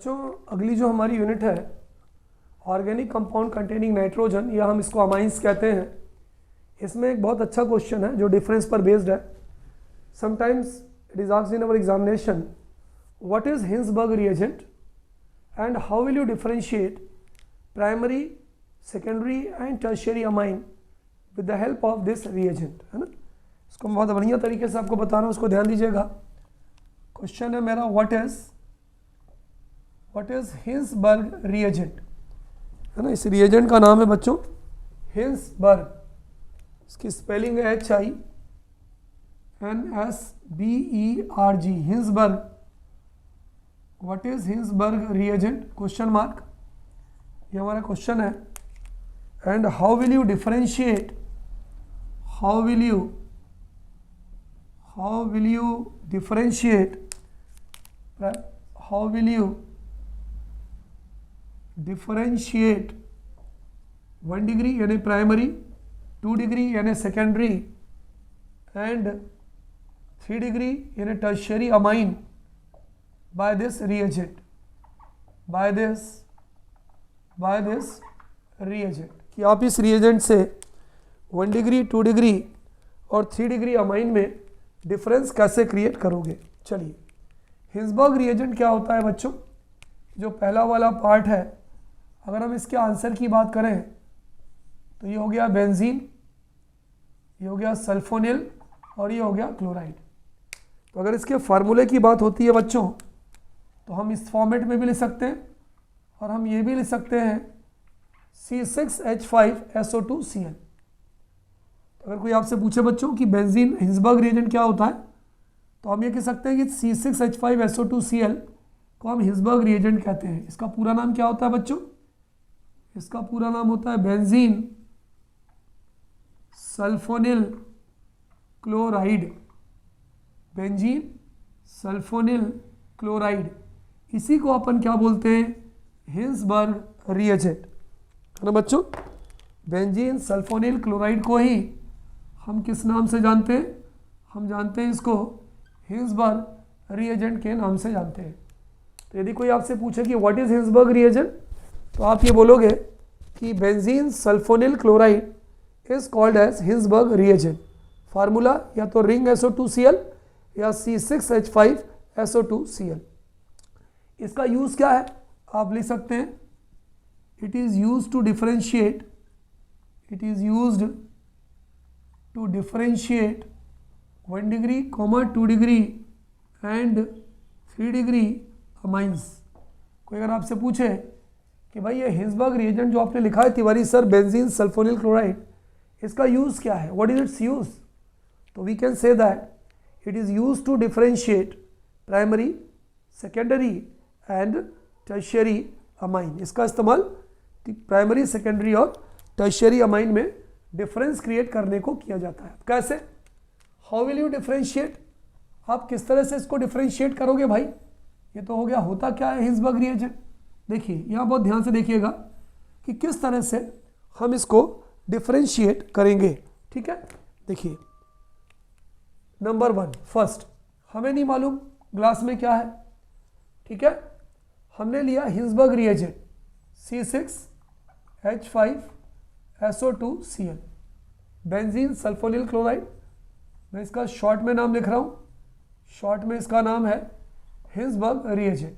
बच्चों अगली जो हमारी यूनिट है ऑर्गेनिक कंपाउंड कंटेनिंग नाइट्रोजन, या हम इसको अमाइंस कहते हैं। इसमें एक बहुत अच्छा क्वेश्चन है जो डिफरेंस पर बेस्ड है। Sometimes it is asked in our examination, what is Hinsberg reagent and how will you differentiate primary, secondary and tertiary amine with the help of this reagent, है ना। इसको मैं बहुत बढ़िया तरीके से आपको बता रहा हूँ, उसको ध्यान दीजिएगा। क्वेश्चन है मेरा, व्हाट इज हिंसबर्ग रिएजेंट, है ना। इस रिएजेंट का नाम है बच्चों हिंसबर्ग। इसकी स्पेलिंग है HINSBERG, Hinsberg. What is Hinsberg reagent, question mark, ये हमारा क्वेश्चन है। And how will you differentiate, how will you differentiate 1 degree यानी प्राइमरी, 2 degree यानी सेकेंडरी एंड 3 degree यानी tertiary amine by this reagent, कि आप इस रिएजेंट से 1 degree, 2 degree और 3 degree अमाइन में डिफरेंस कैसे क्रिएट करोगे। चलिए, हिंसबर्ग रिएजेंट क्या होता है बच्चों, जो पहला वाला पार्ट है, अगर हम इसके आंसर की बात करें तो ये हो गया बेंजीन, ये हो गया सल्फोनिल और ये हो गया क्लोराइड। तो अगर इसके फार्मूले की बात होती है बच्चों तो हम इस फॉर्मेट में भी लिख सकते हैं और हम ये भी लिख सकते हैं C6H5SO2Cl। अगर कोई आपसे पूछे बच्चों कि बेंजीन हिंसबर्ग रिएजेंट क्या होता है तो हम ये कह सकते हैं कि C6H5SO2Cl को हम हिंसबर्ग रिएजेंट कहते हैं। इसका पूरा नाम क्या होता है बच्चों, इसका पूरा नाम होता है benzene sulphonyl chloride, benzene sulphonyl chloride. इसी को अपन क्या बोलते हैं, हिंसबर्ग रिएजेंट, है ना बच्चों। बेंजीन सल्फोनिल क्लोराइड को ही हम किस नाम से जानते हैं, हम जानते हैं इसको हिंसबर्ग रिएजेंट के नाम से जानते हैं। तो यदि कोई आपसे पूछे कि व्हाट इज हिंसबर्ग रिएजेंट तो आप ये बोलोगे कि benzene sulphonyl chloride is called as Hinsberg reagent. Formula या तो रिंग SO2Cl या C6H5SO2Cl। इसका यूज क्या है, आप लिख सकते हैं it is used to differentiate, 1 degree, 2 degree and 3 degree amines. कोई अगर आपसे पूछे कि भाई ये हिंसबर्ग रिएजेंट जो आपने लिखा है Tiwari sir benzene sulphonyl chloride, इसका यूज क्या है, व्हाट इज इट्स यूज, तो we can say that it is used to differentiate primary, secondary and tertiary amine. इसका इस्तेमाल प्राइमरी, सेकेंडरी और टर्शियरी अमाइन में डिफरेंस क्रिएट करने को किया जाता है। कैसे, हाउ विल यू डिफरेंशिएट, आप किस तरह से इसको डिफरेंशिएट करोगे भाई। ये तो हो गया होता क्या है हिंसबर्ग रिएजेंट। देखिए यहाँ बहुत ध्यान से देखिएगा कि किस तरह से हम इसको डिफरेंशिएट करेंगे, ठीक है। देखिए नंबर 1, फर्स्ट हमें नहीं मालूम ग्लास में क्या है, ठीक है। हमने लिया Hinsberg reagent C6H5SO2Cl, benzene sulphonyl chloride. मैं इसका शॉर्ट में नाम लिख रहा हूँ, शॉर्ट में इसका नाम है हिंसबर्ग रिएजेंट।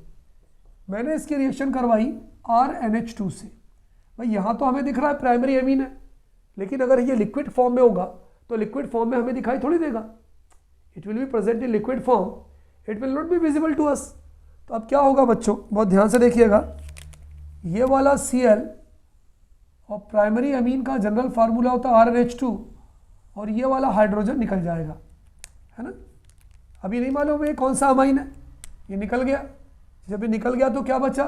मैंने इसकी रिएक्शन करवाई RNH2 से। भाई यहाँ तो हमें दिख रहा है प्राइमरी एमीन है, लेकिन अगर ये लिक्विड फॉर्म में होगा तो लिक्विड फॉर्म में हमें दिखाई थोड़ी देगा। It will be present in liquid form, it will not be visible to us. तो अब क्या होगा बच्चों, बहुत ध्यान से देखिएगा, ये वाला Cl और प्राइमरी अमीन का जनरल फार्मूला होता है RNH2 और ये वाला हाइड्रोजन निकल जाएगा, है ना। अभी नहीं मालूम ये कौन सा अमाइन है, ये निकल गया। जब ये निकल गया तो क्या बचा,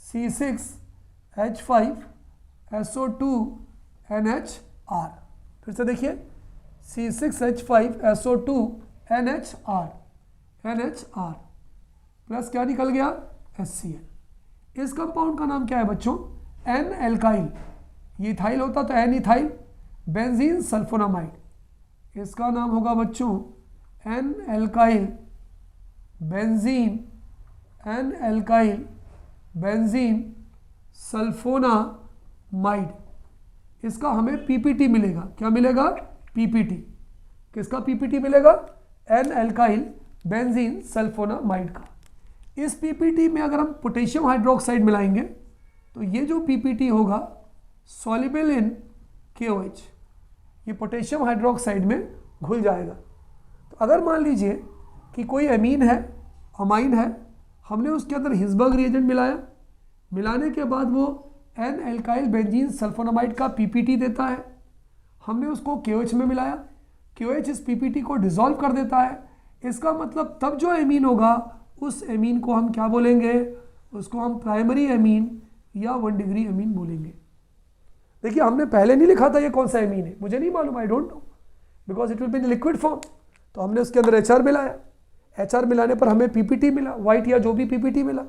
C6H5SO2NHR। फिर से देखिए C6H5SO2NHR प्लस क्या निकल गया, HCl। इस कंपाउंड का नाम क्या है बच्चों, एन एल्काइल। ये इथाइल होता तो एन इथाइल, बेंजीन सल्फोनामाइड। इसका नाम होगा बच्चों N alkyl benzene N alkyl benzene sulphonamide, इसका हमें पीपीटी मिलेगा। क्या मिलेगा? पीपीटी। किसका पीपीटी मिलेगा? एन एल्काइल बेंजीन सल्फोनामाइड का। इस पीपीटी में अगर हम पोटेशियम हाइड्रोक्साइड मिलाएंगे तो ये जो पीपीटी होगा सॉल्युबल इन KOH, ये पोटेशियम हाइड्रोक्साइड में घुल जाएगा। तो अगर मान लीजिए कि कोई अमीन है, अमाइन है, हमने उसके अंदर हिस्बर्ग रिएजेंट मिलाया, मिलाने के बाद वो एन एल्काइल बेंजीन सल्फोनामाइड का पीपीटी देता है, हमने उसको KOH में मिलाया, KOH इस पीपीटी को डिसॉल्व कर देता है। इसका मतलब तब जो एमीन होगा उस एमीन को हम क्या बोलेंगे? उसको हम प्राइमरी एमीन या 1 डिग्री एमीन बोलेंगे। देखिए हमने पहले नहीं लिखा था ये कौन सा एमीन है, मुझे नहीं मालूम, I don't know, because it will be in liquid form. तो हमने उसके अंदर HR मिलाया, HR मिलाने पर हमें पीपीटी मिला, वाइट या जो भी पीपीटी मिला,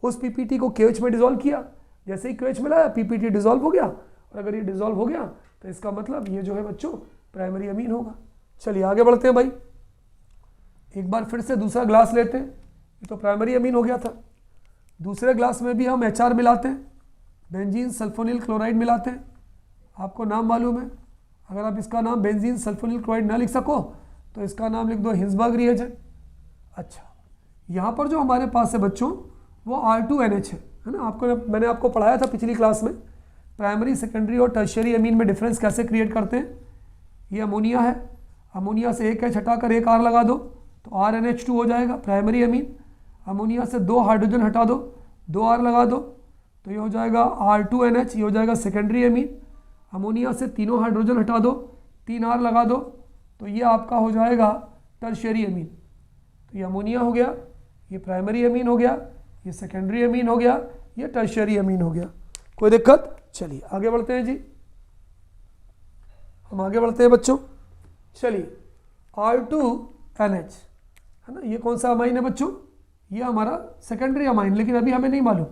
उस पीपीटी को KOH में डिसॉल्व किया। जैसे ही KOH मिलाया पीपीटी डिसॉल्व हो गया, और अगर ये डिसॉल्व हो गया तो इसका मतलब ये जो है बच्चों प्राइमरी अमीन होगा। चलिए आगे बढ़ते हैं भाई, एक बार फिर से दूसरा ग्लास लेते हैं। ये तो प्राइमरी अमीन हो गया था। दूसरे ग्लास में भी हम HR मिलाते हैं, बेंजीन सल्फोनिल क्लोराइड मिलाते हैं। आपको नाम मालूम है, अगर आप इसका नाम बेंजीन सल्फोनिल क्लोराइड ना लिख सको तो इसका नाम लिख दो हिस्बर्ग रिएजेंट। अच्छा, यहाँ पर जो हमारे पास है बच्चों वो R2NH है ना। मैंने आपको पढ़ाया था पिछली क्लास में, प्राइमरी, सेकेंडरी और टर्शियरी अमीन में डिफरेंस कैसे क्रिएट करते हैं। ये अमोनिया है, अमोनिया से एक H हटाकर एक R लगा दो तो RNH2 हो जाएगा प्राइमरी अमीन। अमोनिया से 2 हाइड्रोजन हटा दो, 2 R लगा दो तो ये हो जाएगा R2NH, ये हो जाएगा सेकेंडरी अमीन। अमोनिया से 3 हाइड्रोजन हटा दो, 3 R लगा दो तो ये आपका हो जाएगा टर्शियरी अमीन। तो ये अमोनिया हो गया, ये प्राइमरी अमीन हो गया, ये सेकेंडरी अमीन हो गया, ये टर्शियरी अमीन हो गया। कोई दिक्कत? चलिए आगे बढ़ते हैं जी, हम आगे बढ़ते हैं बच्चों। चलिए R2NH है ना, ये कौन सा अमाइन है बच्चों? ये हमारा सेकेंडरी अमाइन, लेकिन अभी हमें नहीं मालूम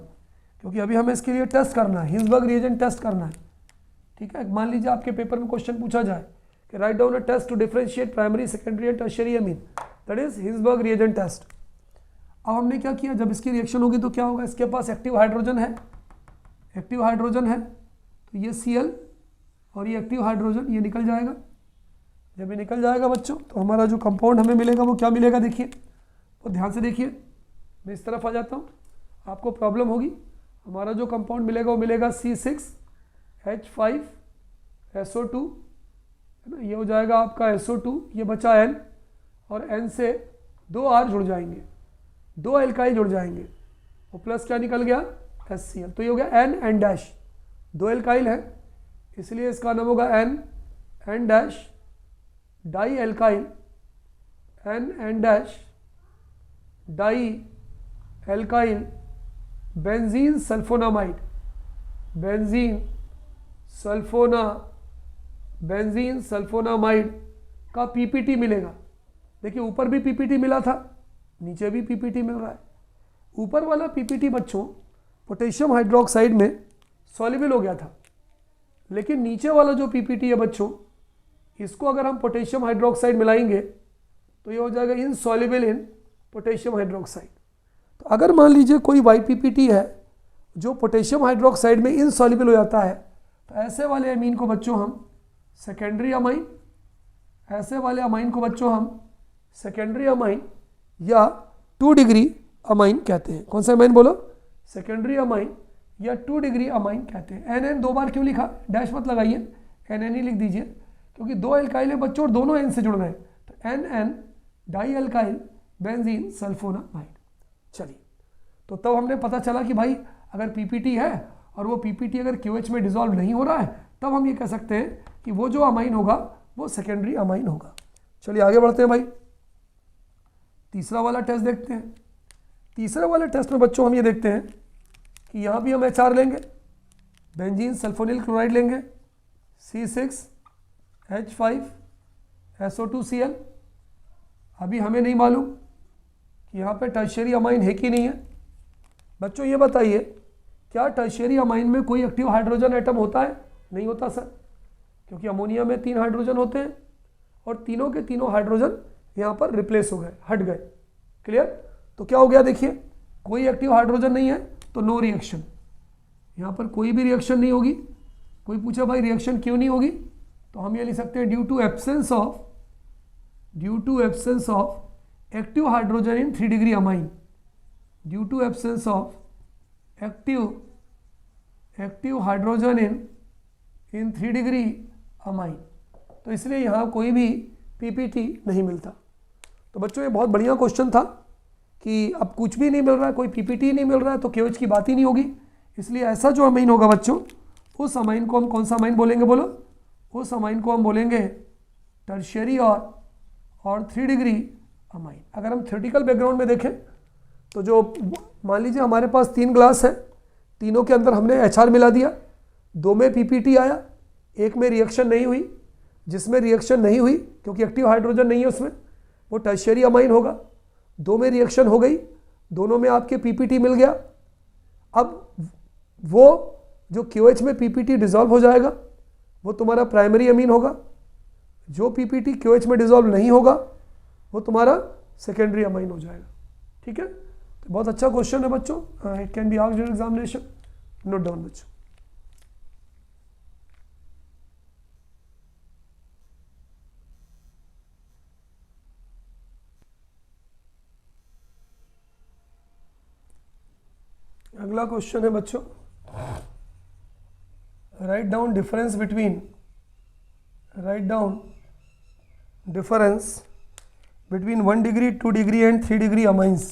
क्योंकि अभी हमें इसके लिए टेस्ट करना है, हिस्बर्ग रिएजेंट टेस्ट करना है। ठीक है, मान लीजिए आपके पेपर में क्वेश्चन पूछा जाए कि write down a test to differentiate primary, secondary and tertiary amine, that is Hinsberg reagent test. अब हमने क्या किया, जब इसकी रिएक्शन होगी तो क्या होगा? इसके पास एक्टिव हाइड्रोजन है, एक्टिव हाइड्रोजन है तो ये Cl और ये एक्टिव हाइड्रोजन ये निकल जाएगा। जब ये निकल जाएगा बच्चों तो हमारा जो कंपाउंड हमें मिलेगा वो क्या मिलेगा? देखिए, तो ध्यान से देखिए, मैं इस तरफ आ जाता हूँ, आपको प्रॉब्लम होगी। हमारा जो कंपाउंड मिलेगा वो मिलेगा C6H5SO2 है ना, ये हो जाएगा आपका SO2, ये बचा N और N से 2 R जुड़ जाएंगे, 2 एल्काइल जुड़ जाएंगे और प्लस क्या निकल गया? HCl। तो ये हो गया N डैश, 2 एल्काइल है इसलिए इसका नाम होगा N dash di alkyl, N dash di alkyl benzene sulphonamide, benzene sulphonamide का पीपीटी मिलेगा। देखिए ऊपर भी पीपीटी मिला था, नीचे भी पीपीटी मिल रहा है। ऊपर वाला पीपीटी बच्चों पोटेशियम हाइड्रोक्साइड में सॉल्युबल हो गया था, लेकिन नीचे वाला जो पीपीटी है बच्चों, इसको अगर हम पोटेशियम हाइड्रोक्साइड मिलाएंगे तो ये हो जाएगा इनसॉल्युबल इन पोटेशियम हाइड्रोक्साइड। तो अगर मान लीजिए कोई YPPT है जो पोटेशियम हाइड्रोक्साइड में इनसॉल्युबल हो जाता है तो ऐसे वाले अमीन को बच्चों हम सेकेंडरी अमाइन, ऐसे वाले अमाइन को बच्चों हम सेकेंडरी अमाइन या 2 डिग्री अमाइन कहते हैं। कौन सा अमाइन बोलो? सेकेंडरी अमाइन या 2 डिग्री अमाइन कहते हैं। NN 2 बार क्यों लिखा? डैश मत लगाइए, NN ही लिख दीजिए, क्योंकि 2 एल्काइल है बच्चों और दोनों N से जुड़ रहे हैं। तो NN di alkyl benzene sulphonamide. चलिए, तो तब हमने पता चला कि भाई अगर पीपीटी है और वो पीपीटी अगर QH में डिसॉल्व नहीं हो रहा है तब हम ये कह सकते हैं कि वो जो अमाइन होगा वो सेकेंडरी अमाइन होगा। चलिए आगे बढ़ते हैं भाई, तीसरा वाला टेस्ट देखते हैं। तीसरे वाले टेस्ट में बच्चों हम ये देखते हैं कि यहाँ भी हम HR लेंगे, बेंजीन सल्फोनिल क्लोराइड लेंगे, C6H5SO2Cl। अभी हमें नहीं मालूम कि यहाँ पे टर्शियरी अमाइन है कि नहीं है। बच्चों ये बताइए, क्या टर्शियरी अमाइन में कोई एक्टिव हाइड्रोजन एटम होता है? नहीं होता सर, क्योंकि अमोनिया में 3 हाइड्रोजन होते हैं और तीनों के तीनों हाइड्रोजन यहाँ पर रिप्लेस हो गए, हट गए। क्लियर? तो क्या हो गया? देखिए कोई एक्टिव हाइड्रोजन नहीं है तो नो रिएक्शन, यहाँ पर कोई भी रिएक्शन नहीं होगी। कोई पूछा भाई रिएक्शन क्यों नहीं होगी, तो हम ये लिख सकते हैं due to absence of active hydrogen in 3 degree amine, due to absence of active hydrogen in 3 degree amine. तो इसलिए यहाँ कोई भी पीपीटी नहीं मिलता। तो बच्चों ये बहुत बढ़िया क्वेश्चन था कि अब कुछ भी नहीं मिल रहा है, कोई पीपीटी नहीं मिल रहा है, तो केओएच की बात ही नहीं होगी। इसलिए ऐसा जो अमाइन होगा बच्चों, उस अमाइन को हम कौन सा अमाइन बोलेंगे, बोलो? उस अमाइन को हम बोलेंगे टर्शियरी और 3 डिग्री अमाइन। अगर हम थ्योरेटिकल बैकग्राउंड में देखें तो जो मान लीजिए हमारे पास 3 ग्लास है, तीनों के अंदर हमने HR मिला दिया, 2 में पीपीटी आया, 1 में रिएक्शन नहीं हुई। जिसमें रिएक्शन नहीं हुई क्योंकि एक्टिव हाइड्रोजन नहीं है उसमें, वो टर्शियरी अमाइन होगा। 2 में रिएक्शन हो गई, दोनों में आपके पीपीटी मिल गया। अब वो जो QH में पीपीटी डिसॉल्व हो जाएगा वो तुम्हारा प्राइमरी अमीन होगा। जो पीपीटी QH में डिसॉल्व नहीं होगा वो तुम्हारा सेकेंडरी अमाइन हो जाएगा। ठीक है, तो बहुत अच्छा क्वेश्चन है बच्चों, it can be asked in examination, note down बच्चों। अगला क्वेश्चन है बच्चों, write down difference between 1 degree 2 degree and 3 degree amines.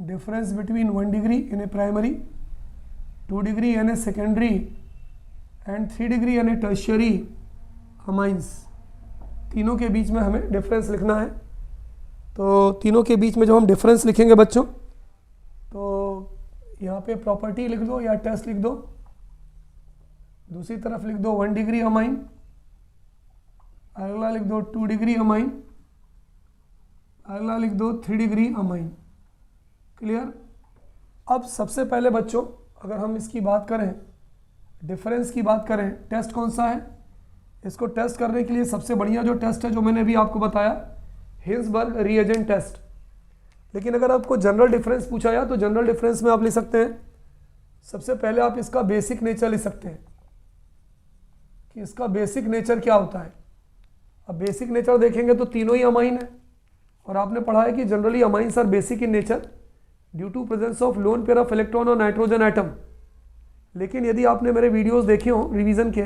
Difference between 1 degree in A primary, 2 degree in a secondary and 3 degree in A tertiary amines. तीनों के बीच में हमें difference लिखना है। तो तीनों के बीच में जो हम डिफरेंस लिखेंगे बच्चों, तो यहाँ पे प्रॉपर्टी लिख दो या टेस्ट लिख दो, दूसरी तरफ लिख दो 1 डिग्री अमाइन, अगला लिख दो 2 डिग्री अमाइन, अगला लिख दो 3 डिग्री अमाइन। क्लियर? अब सबसे पहले बच्चों अगर हम इसकी बात करें, डिफरेंस की बात करें, टेस्ट कौन सा है? इसको टेस्ट करने के लिए सबसे बढ़िया जो टेस्ट है जो मैंने अभी आपको बताया, हिंसबर्ग रिएजेंट टेस्ट। लेकिन अगर आपको जनरल डिफरेंस पूछा जाए तो जनरल डिफरेंस में आप लिख सकते हैं, सबसे पहले आप इसका बेसिक नेचर लिख सकते हैं कि इसका बेसिक नेचर क्या होता है। अब बेसिक नेचर देखेंगे तो तीनों ही अमाइन है, और आपने पढ़ा है कि generally amines are basic in nature due to presence of lone pair of electron और नाइट्रोजन एटम। लेकिन यदि आपने मेरे वीडियोस देखे हो रिवीजन के,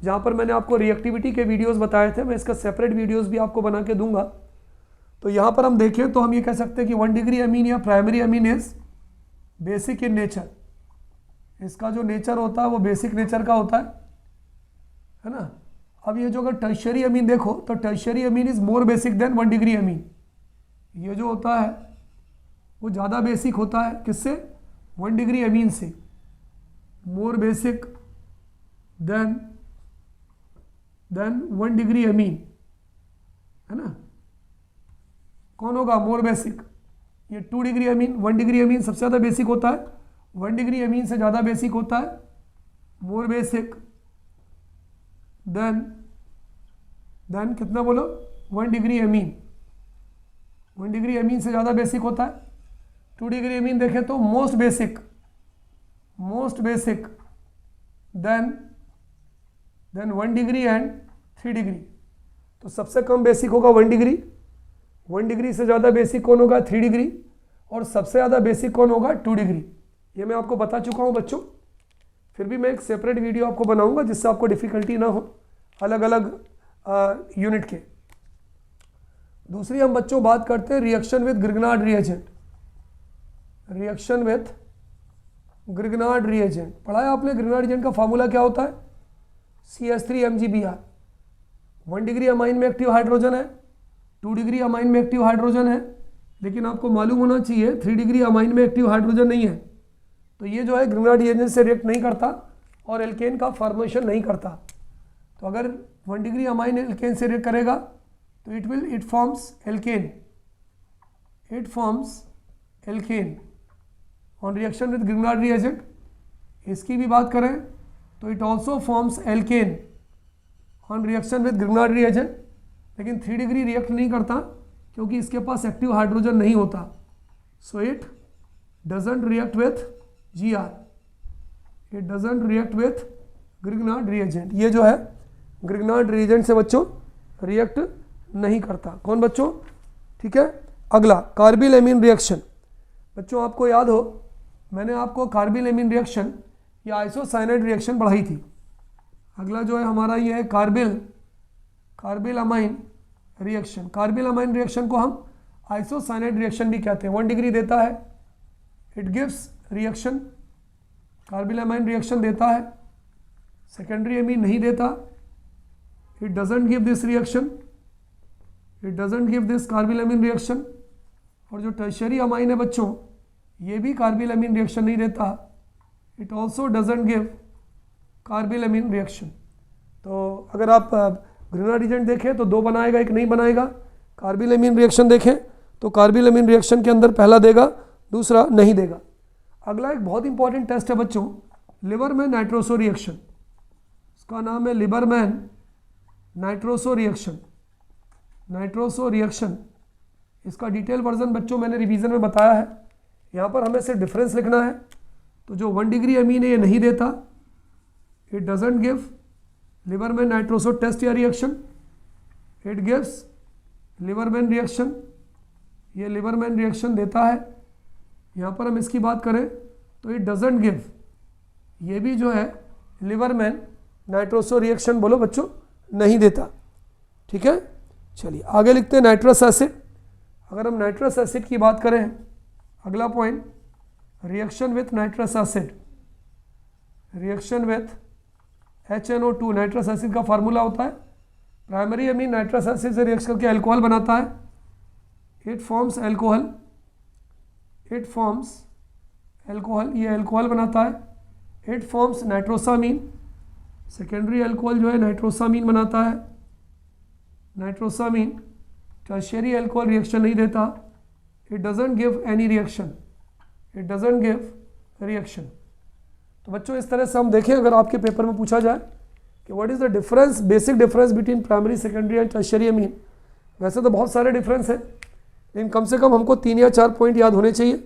जहाँ पर मैंने आपको रिएक्टिविटी के वीडियोस बताए थे, मैं इसका सेपरेट वीडियोस भी आपको बना के दूंगा, तो यहाँ पर हम देखें तो हम ये कह सकते हैं कि 1 डिग्री अमीन या primary amine is basic in nature. इसका जो नेचर होता है वो बेसिक नेचर का होता है ना। अब ये जो अगर टर्शियरी अमीन देखो तो tertiary amine is more basic than 1 degree amine. ये जो होता है वो ज़्यादा बेसिक होता है किससे? 1 डिग्री अमीन से, more basic than 1 degree amine, है ना। कौन होगा मोर बेसिक? ये 2 डिग्री अमीन। 1 डिग्री अमीन सबसे ज़्यादा बेसिक होता है, 1 डिग्री अमीन से ज़्यादा बेसिक होता है मोर बेसिक देन कितना बोलो? 1 डिग्री अमीन। 1 डिग्री अमीन से ज़्यादा बेसिक होता है। 2 डिग्री अमीन देखें तो most basic than 1 degree and 3 degree. तो सबसे कम बेसिक होगा 1 डिग्री, 1 डिग्री से ज़्यादा बेसिक कौन होगा? 3 डिग्री, और सबसे ज़्यादा बेसिक कौन होगा? 2 डिग्री। ये मैं आपको बता चुका हूँ बच्चों, फिर भी मैं एक सेपरेट वीडियो आपको बनाऊंगा जिससे आपको डिफ़िकल्टी ना हो अलग अलग यूनिट के। दूसरी हम बच्चों बात करते हैं reaction with Grignard reagent. Reaction with Grignard reagent पढ़ा है आपने? ग्रिग्नार्ड रिएजेंट का फॉर्मूला क्या होता है? CH3MgBr। 1 डिग्री अमाइन में एक्टिव हाइड्रोजन है, 2 डिग्री अमाइन में एक्टिव हाइड्रोजन है, लेकिन आपको मालूम होना चाहिए 3 डिग्री अमाइन में एक्टिव हाइड्रोजन नहीं है। तो ये जो है ग्रिग्नार्ड रिएजेंट से रिएक्ट नहीं करता और एल्केन का फॉर्मेशन नहीं करता। तो अगर 1 डिग्री अमाइन एल्केन से रिएक्ट करेगा तो it forms alkane on reaction with Grignard reagent. इसकी भी बात करें तो it also forms alkane on reaction with Grignard reagent, लेकिन 3 डिग्री रिएक्ट नहीं करता क्योंकि इसके पास एक्टिव हाइड्रोजन नहीं होता। So it doesn't react with Gr, it doesn't react with Grignard reagent. ये जो है ग्रिग्नार्ड रिएजेंट से बच्चों रिएक्ट नहीं करता। कौन बच्चों? ठीक है। अगला कार्बिल एमीन रिएक्शन। बच्चों आपको याद हो मैंने आपको कार्बिल एमीन रिएक्शन या आइसोसाइनाइड रिएक्शन पढ़ाई थी। अगला जो है हमारा ये है carbyl amine reaction. Carbylamine reaction को हम आइसोसाइनाइड रिएक्शन भी कहते हैं। 1 डिग्री देता है, it gives reaction, carbylamine reaction देता है। सेकेंडरी एमीन नहीं देता, it doesn't give this reaction, it doesn't give this carbylamine reaction. और जो टर्शियरी अमाइन है बच्चों ये भी कार्बिल अमीन रिएक्शन नहीं देता, it also doesn't give carbylamine reaction. तो अगर आप ग्रिग्नार्ड रिएजेंट देखें तो 2 बनाएगा, 1 नहीं बनाएगा। कार्बिल अमीन रिएक्शन देखें तो कार्बिल अमीन रिएक्शन के अंदर पहला देगा, दूसरा नहीं देगा। अगला एक बहुत इंपॉर्टेंट टेस्ट है बच्चों, लिबरमैन नाइट्रोसो रिएक्शन। इसका नाम है Liebermann nitroso reaction. Nitroso reaction इसका डिटेल वर्जन बच्चों मैंने रिवीजन में बताया है। यहाँ पर हमें सिर्फ डिफरेंस लिखना है। तो जो 1 डिग्री अमीन है ये नहीं देता, it doesn't give Liebermann nitroso test या reaction, it gives Liebermann reaction. ये लिबरमैन रिएक्शन देता है। यहाँ पर हम इसकी बात करें तो इट डजंट गिव, ये भी जो है लिबरमैन नाइट्रोसो रिएक्शन बोलो बच्चों नहीं देता। ठीक है, चलिए आगे लिखते हैं नाइट्रस एसिड। अगर हम नाइट्रस एसिड की बात करें, अगला point reaction with nitrous acid. Reaction with HNO2 nitrous acid का फार्मूला होता है, प्राइमरी अमीन नाइट्रस एसिड से रिएक्शन करके अल्कोहल बनाता है, it forms alcohol, it forms alcohol, ये अल्कोहल बनाता है, इट फॉर्म्स नाइट्रोसामीन, सेकेंडरी अल्कोहल जो है नाइट्रोसामीन बनाता है, नाइट्रोसामीन। टर्शियरी अल्कोहल रिएक्शन नहीं देता, it doesn't give any reaction, it doesn't give reaction. तो बच्चों इस तरह से हम देखें, अगर आपके पेपर में पूछा जाए कि what is the difference, basic difference between primary, secondary and tertiary amine, वैसे तो बहुत सारे डिफरेंस हैं लेकिन कम से कम हमको 3 या 4 पॉइंट याद होने चाहिए।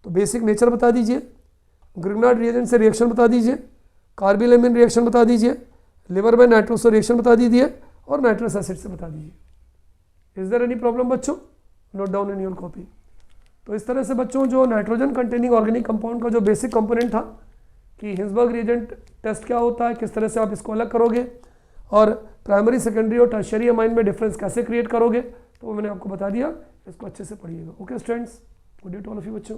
तो बेसिक नेचर बता दीजिए, ग्रिग्नार्ड रिएजेंट से रिएक्शन बता दीजिए, कार्बिल अमीन रिएक्शन बता दीजिए, लिबरमैन नाइट्रोसो रिएक्शन बता दीजिए और नाइट्रस एसिड से बता दीजिए। इज देयर एनी प्रॉब्लम बच्चों? Note down in your copy. तो इस तरह से बच्चों जो नाइट्रोजन कंटेनिंग ऑर्गेनिक कंपाउंड का जो बेसिक कंपोनेंट था कि हिंसबर्ग रिएजेंट टेस्ट क्या होता है, किस तरह से आप इसको अलग करोगे और प्राइमरी, सेकेंडरी और टर्शियरी अमाइन में डिफरेंस कैसे क्रिएट करोगे, तो वो मैंने आपको बता दिया। इसको अच्छे से पढ़िएगा। Okay students, good day to all of you बच्चों।